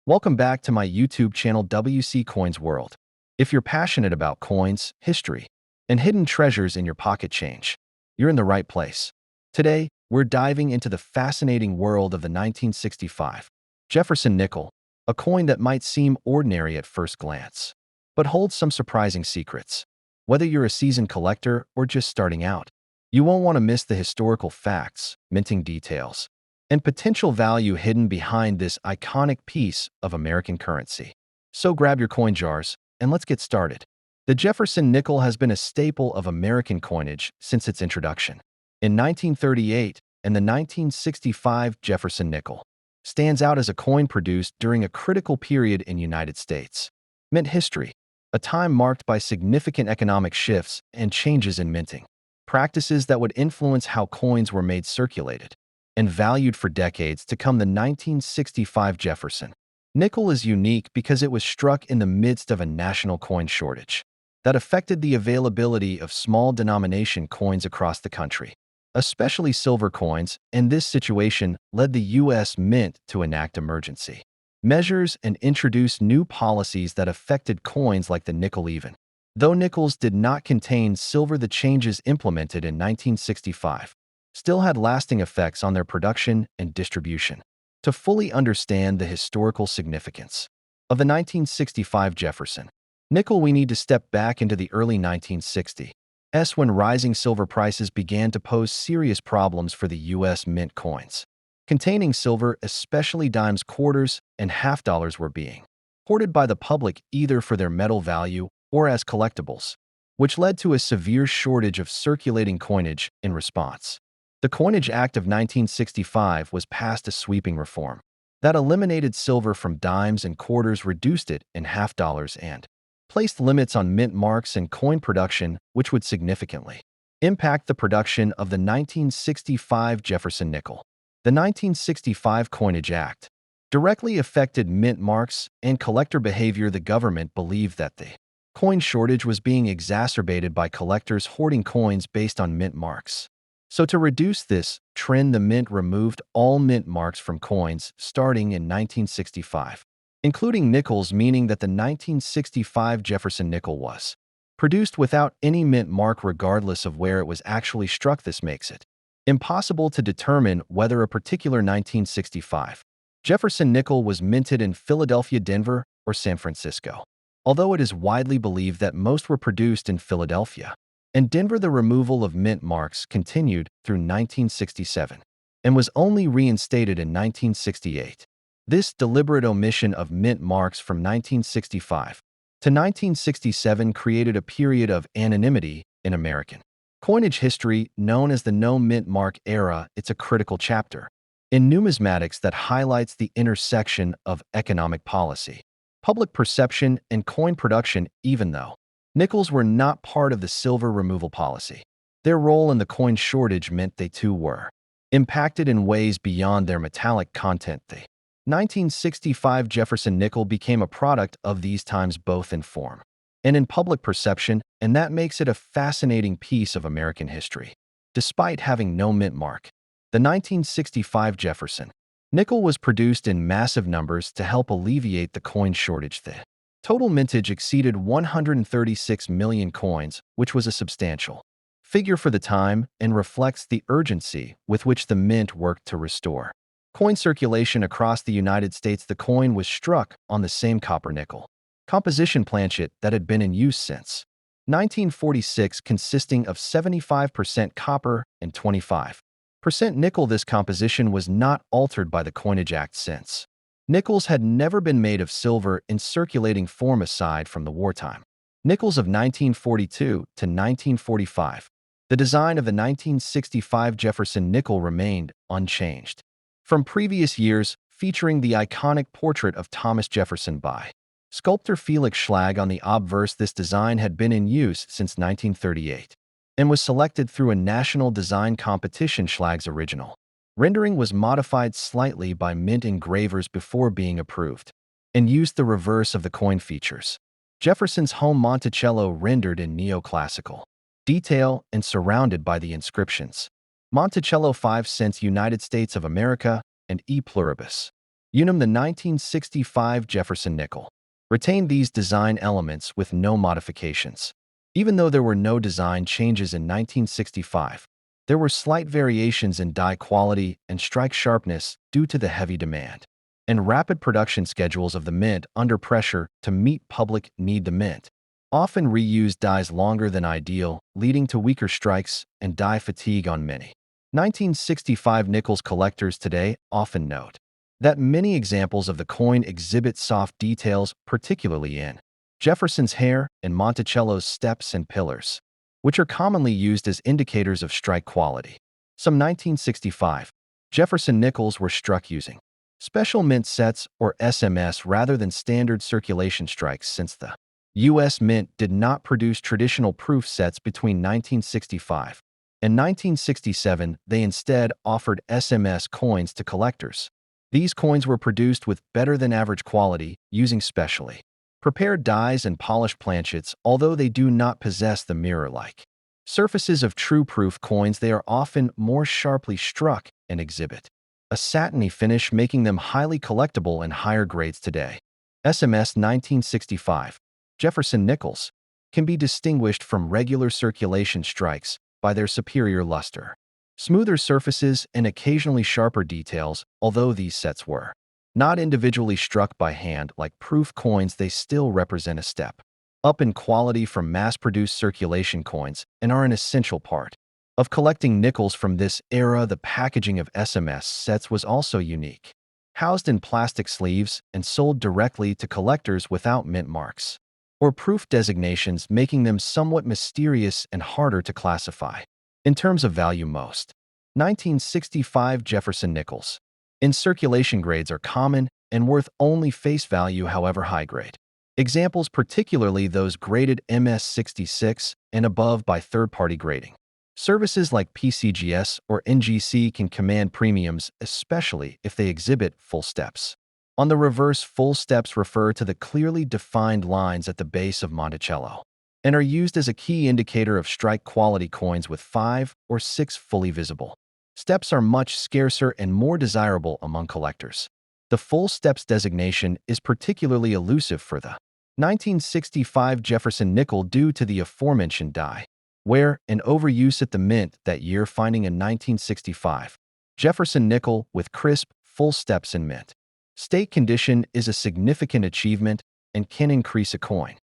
Welcome back to my YouTube channel WC Coins World. If you're passionate about coins, history, and hidden treasures in your pocket change, you're in the right place. Today, we're diving into the fascinating world of the 1965 Jefferson nickel, a coin that might seem ordinary at first glance, but holds some surprising secrets. Whether you're a seasoned collector or just starting out, you won't want to miss the historical facts, minting details, and potential value hidden behind this iconic piece of American currency. So grab your coin jars and let's get started. The Jefferson nickel has been a staple of American coinage since its introduction in 1938, and the 1965 Jefferson nickel stands out as a coin produced during a critical period in United States mint history, a time marked by significant economic shifts and changes in minting practices that would influence how coins were made, circulated, and valued for decades to come. The 1965 Jefferson nickel is unique because it was struck in the midst of a national coin shortage that affected the availability of small denomination coins across the country, especially silver coins, and this situation led the U.S. Mint to enact emergency measures and introduce new policies that affected coins like the nickel. Even though nickels did not contain silver, the changes implemented in 1965 still had lasting effects on their production and distribution. To fully understand the historical significance of the 1965 Jefferson nickel, we need to step back into the early 1960s, when rising silver prices began to pose serious problems for the U.S. Mint. Coins containing silver, especially dimes, quarters, and half dollars, were being hoarded by the public either for their metal value or as collectibles, which led to a severe shortage of circulating coinage. In response, the Coinage Act of 1965 was passed, a sweeping reform that eliminated silver from dimes and quarters, reduced it in half dollars, and placed limits on mint marks and coin production, which would significantly impact the production of the 1965 Jefferson nickel. The 1965 Coinage Act directly affected mint marks and collector behavior. The government believed that the coin shortage was being exacerbated by collectors hoarding coins based on mint marks. So to reduce this trend, the mint removed all mint marks from coins starting in 1965, including nickels, meaning that the 1965 Jefferson nickel was produced without any mint mark regardless of where it was actually struck. This makes it impossible to determine whether a particular 1965 Jefferson nickel was minted in Philadelphia, Denver, or San Francisco. Although it is widely believed that most were produced in Philadelphia and Denver, the removal of mint marks continued through 1967 and was only reinstated in 1968. This deliberate omission of mint marks from 1965 to 1967 created a period of anonymity in American coinage history known as the no mint mark era. It's a critical chapter in numismatics that highlights the intersection of economic policy, public perception, and coin production. Even though nickels were not part of the silver removal policy, their role in the coin shortage meant they too were impacted in ways beyond their metallic content. The 1965 Jefferson nickel became a product of these times, both in form and in public perception, and that makes it a fascinating piece of American history. Despite having no mint mark, the 1965 Jefferson nickel was produced in massive numbers to help alleviate the coin shortage. The total mintage exceeded 136 million coins, which was a substantial figure for the time and reflects the urgency with which the mint worked to restore coin circulation across the United States. The coin was struck on the same copper-nickel composition planchet that had been in use since 1946, consisting of 75% copper and 25% nickel. This composition was not altered by the Coinage Act since nickels had never been made of silver in circulating form aside from the wartime nickels of 1942 to 1945. The design of the 1965 Jefferson nickel remained unchanged from previous years, featuring the iconic portrait of Thomas Jefferson by sculptor Felix Schlag on the obverse. This design had been in use since 1938 and was selected through a national design competition. Schlag's original rendering was modified slightly by mint engravers before being approved and used the reverse of the coin features Jefferson's home Monticello, rendered in neoclassical detail and surrounded by the inscriptions Monticello 5 cents, United States of America, and E pluribus. Unum, the 1965 Jefferson nickel, retained these design elements with no modifications. Even though there were no design changes in 1965, there were slight variations in die quality and strike sharpness due to the heavy demand and rapid production schedules of the mint under pressure to meet public need. The mint often reused dies longer than ideal, leading to weaker strikes and die fatigue on many 1965 nickels. Collectors today often note that many examples of the coin exhibit soft details, particularly in Jefferson's hair and Monticello's steps and pillars, which are commonly used as indicators of strike quality. Some 1965 Jefferson nickels were struck using special mint sets or SMS rather than standard circulation strikes, since the U.S. Mint did not produce traditional proof sets between 1965 and 1967. They instead offered SMS coins to collectors. These coins were produced with better than average quality using specially prepared dies and polished planchets. Although they do not possess the mirror-like surfaces of true proof coins, they are often more sharply struck and exhibit a satiny finish, making them highly collectible in higher grades today. SMS 1965 Jefferson nickels can be distinguished from regular circulation strikes by their superior luster, smoother surfaces, and occasionally sharper details. Although these sets were not individually struck by hand like proof coins, they still represent a step up in quality from mass-produced circulation coins and are an essential part of collecting nickels from this era. The packaging of SMS sets was also unique, housed in plastic sleeves and sold directly to collectors without mint marks or proof designations, making them somewhat mysterious and harder to classify. In terms of value, most 1965 Jefferson nickels in circulation grades are common and worth only face value. However, high-grade examples, particularly those graded MS66 and above by third-party grading services like PCGS or NGC, can command premiums, especially if they exhibit full steps. On the reverse, full steps refer to the clearly defined lines at the base of Monticello and are used as a key indicator of strike quality. Coins with 5 or 6 fully visible steps are much scarcer and more desirable among collectors. The full steps designation is particularly elusive for the 1965 Jefferson nickel due to the aforementioned die wear and overuse at the mint that year, finding a 1965 Jefferson nickel with crisp, full steps in mint state condition is a significant achievement and can increase a coin's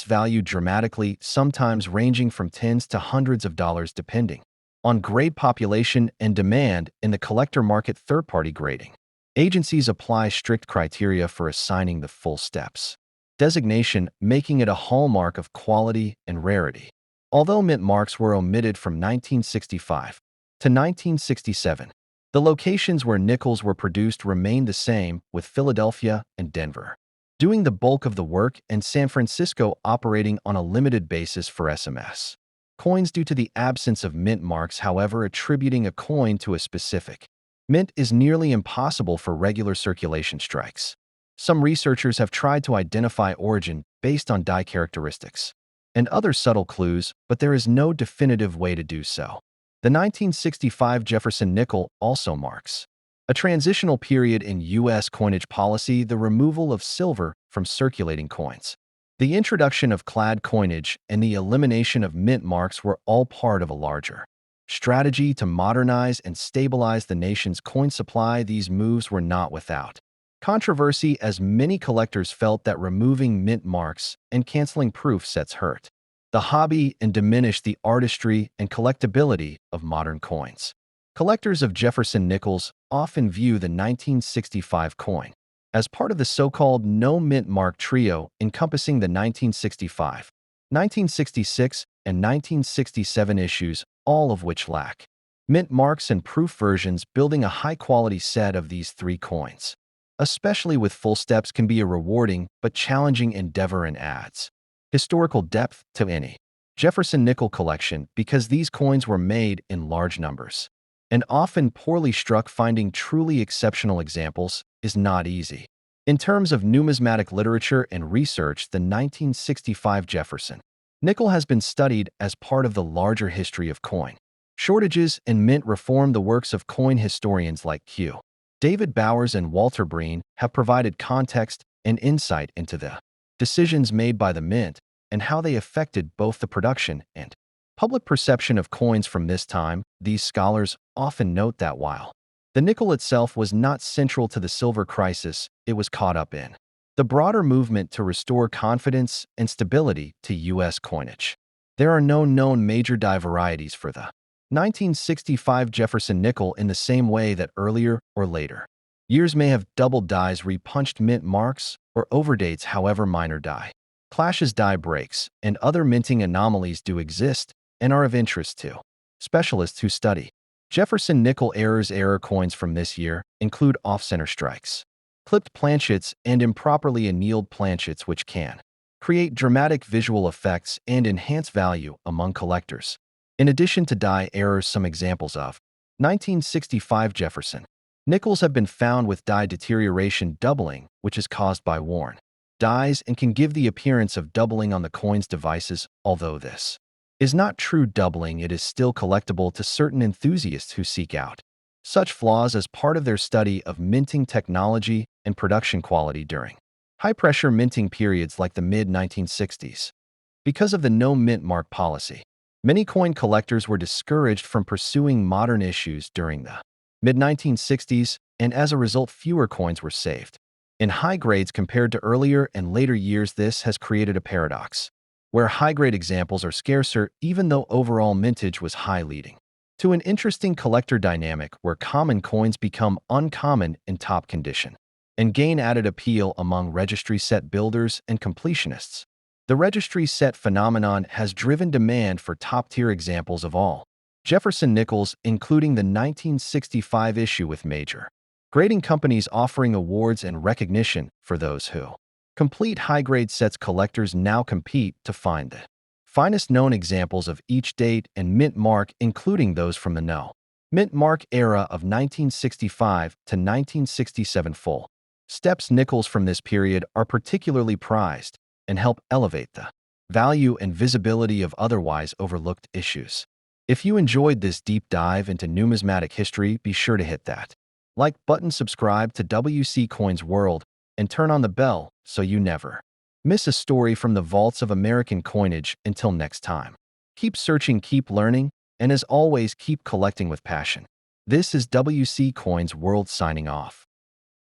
value dramatically, sometimes ranging from tens to hundreds of dollars depending on grade, population, and demand in the collector market. Third-party grading agencies apply strict criteria for assigning the full steps designation, making it a hallmark of quality and rarity. Although mint marks were omitted from 1965 to 1967, the locations where nickels were produced remained the same, with Philadelphia and Denver doing the bulk of the work and San Francisco operating on a limited basis for SMS coins due to the absence of mint marks. However, attributing a coin to a specific mint is nearly impossible for regular circulation strikes. Some researchers have tried to identify origin based on die characteristics and other subtle clues, but there is no definitive way to do so. The 1965 Jefferson nickel also marks a transitional period in U.S. coinage policy, the removal of silver from circulating coins, the introduction of clad coinage, and the elimination of mint marks were all part of a larger strategy to modernize and stabilize the nation's coin supply. These moves were not without controversy, as many collectors felt that removing mint marks and canceling proof sets hurt the hobby and diminished the artistry and collectability of modern coins. Collectors of Jefferson nickels often view the 1965 coin as part of the so-called no mint mark trio, encompassing the 1965, 1966, and 1967 issues, all of which lack mint marks and proof versions. Building a high-quality set of these three coins, especially with full steps, can be a rewarding but challenging endeavor and adds historical depth to any Jefferson nickel collection because these coins were made in large numbers and often poorly struck. Finding truly exceptional examples is not easy. In terms of numismatic literature and research, the 1965 Jefferson nickel has been studied as part of the larger history of coin shortages and mint reform. The works of coin historians like Q. David Bowers and Walter Breen have provided context and insight into the decisions made by the mint and how they affected both the production and public perception of coins from this time. These scholars often note that while the nickel itself was not central to the silver crisis, it was caught up in the broader movement to restore confidence and stability to U.S. coinage. There are no known major die varieties for the 1965 Jefferson nickel in the same way that earlier or later years may have double dies, repunched mint marks, or overdates. However, minor die clashes, die breaks, and other minting anomalies do exist and are of interest to specialists who study Jefferson nickel errors. Error coins from this year include off-center strikes, clipped planchets, and improperly annealed planchets, which can create dramatic visual effects and enhance value among collectors. In addition to die errors, some examples of 1965 Jefferson nickels have been found with die deterioration, doubling, which is caused by worn dies and can give the appearance of doubling on the coin's devices. Although this is not true doubling, it is still collectible to certain enthusiasts who seek out such flaws as part of their study of minting technology and production quality during high-pressure minting periods like the mid-1960s. Because of the no mint mark policy, many coin collectors were discouraged from pursuing modern issues during the mid-1960s, and as a result, fewer coins were saved in high grades compared to earlier and later years. This has created a paradox where high-grade examples are scarcer even though overall mintage was high, leading to an interesting collector dynamic where common coins become uncommon in top condition and gain added appeal among registry set builders and completionists. The registry set phenomenon has driven demand for top-tier examples of all Jefferson nickels, including the 1965 issue, with major grading companies offering awards and recognition for those who complete high-grade sets. Collectors now compete to find the finest known examples of each date and mint mark, including those from the no mint mark era of 1965 to 1967. Full steps nickels from this period are particularly prized and help elevate the value and visibility of otherwise overlooked issues. If you enjoyed this deep dive into numismatic history, be sure to hit that like button, subscribe to WC Coins World, and turn on the bell so you never miss a story from the vaults of American coinage. Until next time, keep searching, keep learning, and as always, keep collecting with passion. This is WC Coins World signing off.